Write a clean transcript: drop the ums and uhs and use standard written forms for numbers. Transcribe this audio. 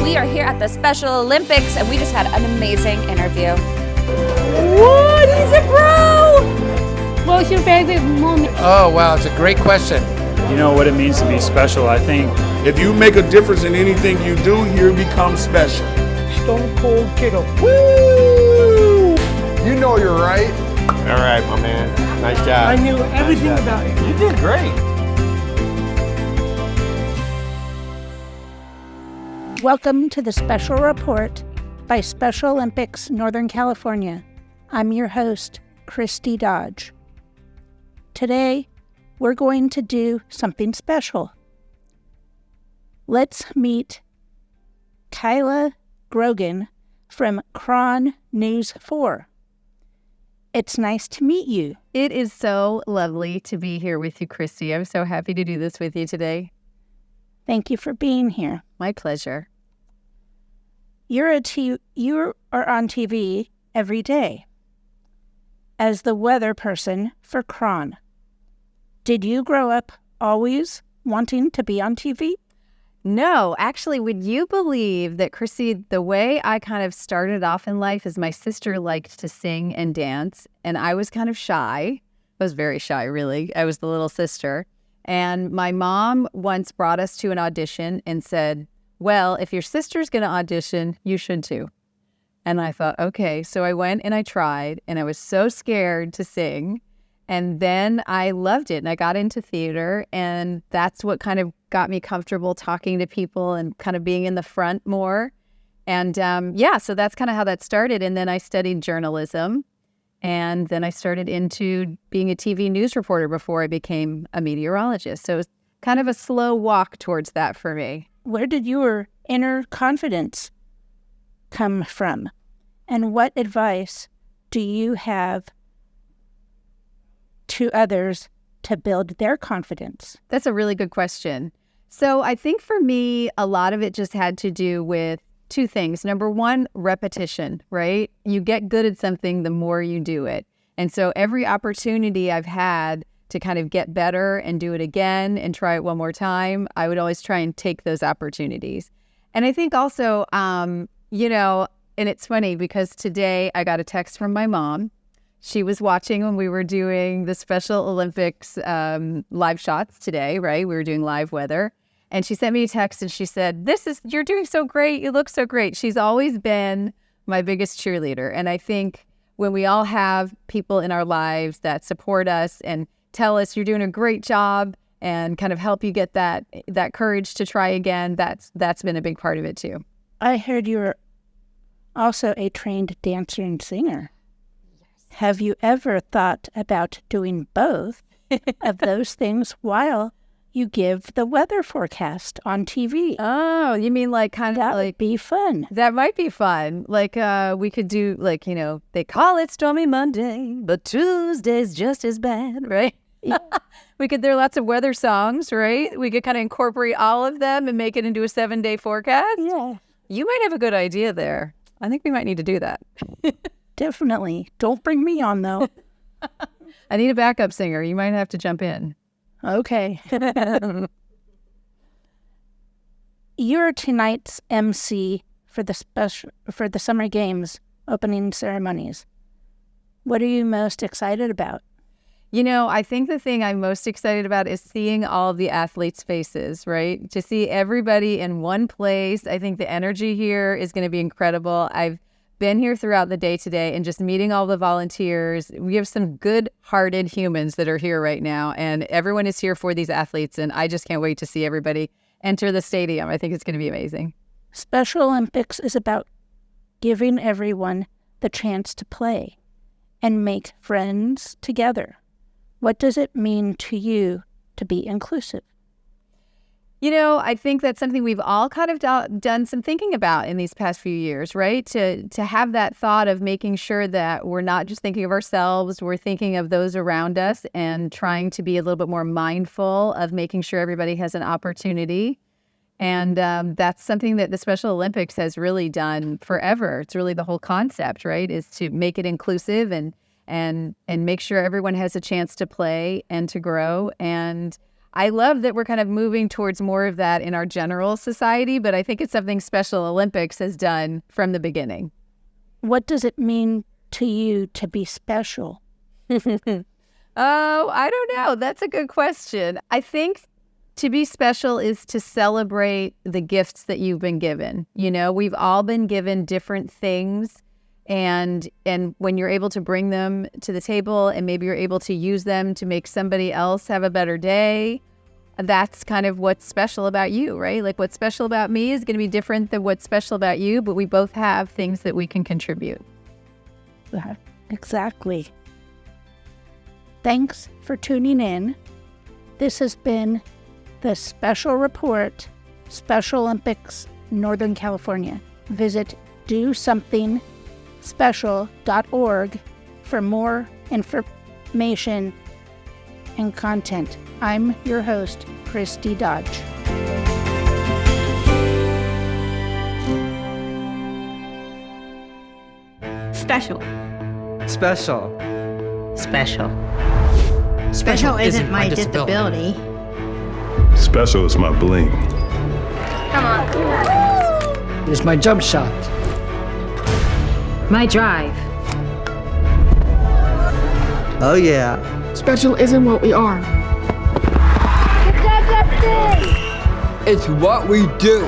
We are here at the Special Olympics, and we just had an amazing interview. What? He's a pro! What's your favorite moment? Oh, wow, it's a great question. You know what it means to be special, I think. If you make a difference in anything you do, you become special. Stone Cold Kiddo. Woo! You know you're right. All right, my man. Nice job. I knew everything about you. You did great. Welcome to the Special Report by Special Olympics Northern California. I'm your host, Christy Dodge. Today, we're going to do something special. Let's meet Kyla Grogan from Cron News 4. It's nice to meet you. It is so lovely to be here with you, Christy. I'm so happy to do this with you today. Thank you for being here. My pleasure. You are on TV every day as the weather person for Cron. Did you grow up always wanting to be on TV? No, actually, would you believe that, Christy, the way I kind of started off in life is my sister liked to sing and dance, and I was kind of shy. I was very shy, really. I was the little sister. And my mom once brought us to an audition and said, well, if your sister's going to audition, you should too. And I thought, okay. So I went and I tried, and I was so scared to sing. And then I loved it, and I got into theater, and that's what kind of got me comfortable talking to people and kind of being in the front more. And so that's kind of how that started. And then I studied journalism, and then I started into being a TV news reporter before I became a meteorologist. So it was kind of a slow walk towards that for me. Where did your inner confidence come from? And what advice do you have to others to build their confidence? That's a really good question. So I think for me, a lot of it just had to do with two things. Number one, repetition, right? You get good at something the more you do it. And so every opportunity I've had to kind of get better and do it again and try it one more time, I would always try and take those opportunities. And I think also, and it's funny because today I got a text from my mom. She was watching when we were doing the Special Olympics live shots today, right? We were doing live weather. And she sent me a text and she said, you're doing so great. You look so great. She's always been my biggest cheerleader. And I think when we all have people in our lives that support us and tell us you're doing a great job and kind of help you get that courage to try again, that's been a big part of it too. I heard you're also a trained dancer and singer. Have you ever thought about doing both of those things while you give the weather forecast on TV? Oh, you mean like kind of that like... would be fun. That might be fun. Like we could do like, they call it Stormy Monday, but Tuesday's just as bad, right? Yeah. There are lots of weather songs, right? We could kind of incorporate all of them and make it into a 7-day forecast. Yeah. You might have a good idea there. I think we might need to do that. Definitely. Don't bring me on, though. I need a backup singer. You might have to jump in. Okay. You're tonight's MC for the Summer Games opening ceremonies. What are you most excited about? I think the thing I'm most excited about is seeing all of the athletes' faces, right? To see everybody in one place. I think the energy here is going to be incredible. I've been here throughout the day today and just meeting all the volunteers. We have some good-hearted humans that are here right now, and everyone is here for these athletes, and I just can't wait to see everybody enter the stadium. I think it's going to be amazing. Special Olympics is about giving everyone the chance to play and make friends together. What does it mean to you to be inclusive? I think that's something we've all kind of done some thinking about in these past few years, right? To have that thought of making sure that we're not just thinking of ourselves, we're thinking of those around us and trying to be a little bit more mindful of making sure everybody has an opportunity. And that's something that the Special Olympics has really done forever. It's really the whole concept, right? Is to make it inclusive and make sure everyone has a chance to play and to grow. And I love that we're kind of moving towards more of that in our general society, but I think it's something Special Olympics has done from the beginning. What does it mean to you to be special? Oh, I don't know. That's a good question. I think to be special is to celebrate the gifts that you've been given. You know, we've all been given different things, and when you're able to bring them to the table and maybe you're able to use them to make somebody else have a better day, that's kind of what's special about you, right? Like what's special about me is going to be different than what's special about you, but we both have things that we can contribute. Exactly. Thanks for tuning in. This has been the Special Report, Special Olympics, Northern California. Visit DoSomethingSpecial.org for more information and content. I'm your host, Christy Dodge. Special. Special. Special. Special isn't my disability. Special is my bling. Come on. It's my jump shot. My drive. Oh yeah. Special isn't what we are. It's what we do.